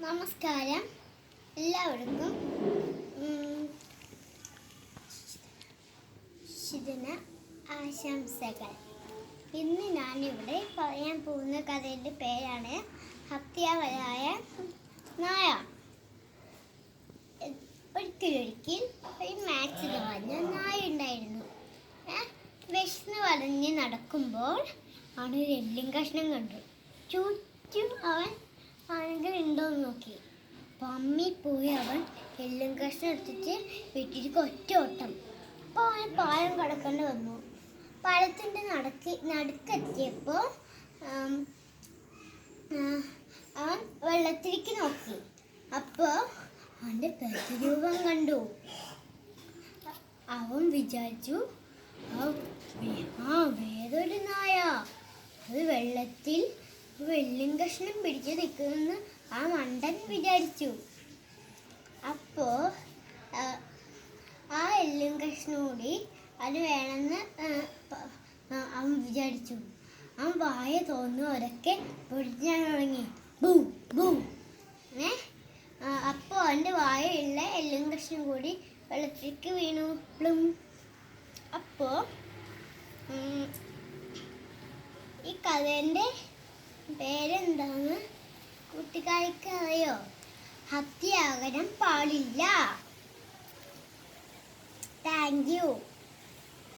നമസ്കാരം എല്ലാവർക്കും ശുഭദിന ആശംസകൾ. ഇന്ന് ഞാനിവിടെ പറയാൻ പോകുന്ന കഥയുടെ പേരാണ് ഹത്യാവരായ നായ. ഒരിക്കൽ ഒരു മാച്ച് പറഞ്ഞ നായ ഉണ്ടായിരുന്നു. വിശന്ന് വളഞ്ഞ് നടക്കുമ്പോൾ അവൻ ഒരു എല്ലും കഷ്ണം കണ്ടു. ചുറ്റും അവൻ ആണെങ്കിൽ ഉണ്ടോയെന്ന് നോക്കി. പമ്മി പോയി അവൻ എല്ലും കഷ്ണം എടുത്തിട്ട് വീട്ടിലേക്ക് ഒറ്റ ഓട്ടം. അപ്പോൾ അവന് പാലം കടക്കേണ്ടി വന്നു. പാലത്തിൻ്റെ നടുക്കെത്തിയപ്പോൾ അവൻ വെള്ളത്തിലേക്ക് നോക്കി. അപ്പോൾ അവൻ്റെ പ്രതിരൂപം കണ്ടു. അവൻ വിചാരിച്ചു വേറൊരു നായ, അത് വെള്ളത്തിൽ വെള്ളും കഷ്ണം പിടിച്ചു നിൽക്കുമെന്ന് ആ മണ്ടൻ വിചാരിച്ചു. അപ്പോൾ ആ എല്ലും കഷ്ണം കൂടി അത് വേണമെന്ന് അവൻ വിചാരിച്ചു. അവൻ വായ തോന്നുന്നവരൊക്കെ പൊടിക്കാൻ തുടങ്ങി. ബൂ ബൂ. അപ്പോൾ അവൻ്റെ വായുള്ള എല്ലും കഷ്ണം കൂടി വെള്ളത്തിലേക്ക് വീണു. പ്ലും. അപ്പോൾ ഈ കഥേൻ്റെ പേരെന്താന്ന് കൂട്ടുകാർക്ക് അറിയോ? ഹത്യാകരം പാടില്ല. Thank you.